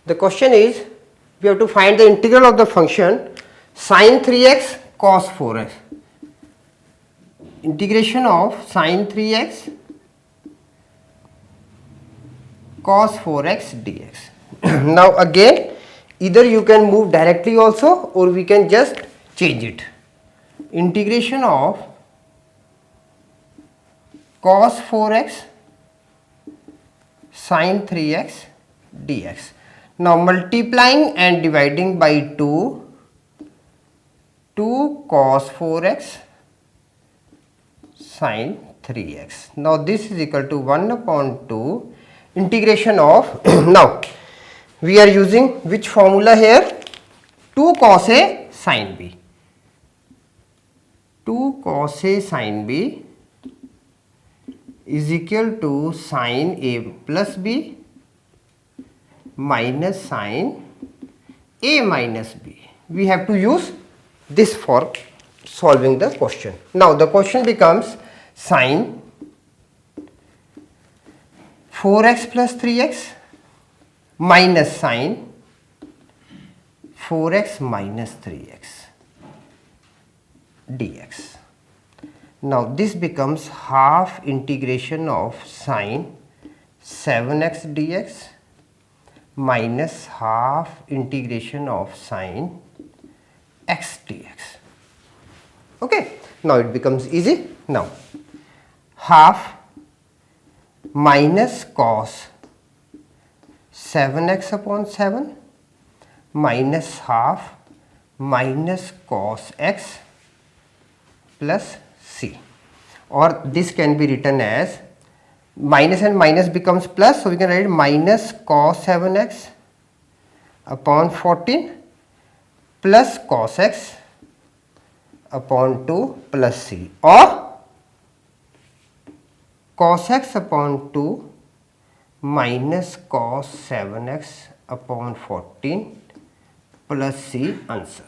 The question is, we have to find the integral of the function sin 3x cos 4x. Integration of sin 3x cos 4x dx. Now again, either you can move directly also, or we can just change it. Integration of cos 4x sin 3x dx. Now multiplying and dividing by 2 cos 4x sin 3x. Now this is equal to 1 upon 2 integration of now we are using which formula here? 2 cos A sin B. 2 cos A sin B is equal to sin A plus B minus sin A minus B. We have to use this for solving the question. Now the question becomes sin 4x plus 3x minus sin 4x minus 3x dx. Now this becomes half integration of sin 7x dx minus half integration of sin x dx. Okay, now it becomes easy. Now half minus cos 7x upon 7 minus half minus cos x plus c, or this can be written as minus and minus becomes plus, so we can write minus cos 7x upon 14 plus cos x upon 2 plus c, or cos x upon 2 minus cos 7x upon 14 plus c answer.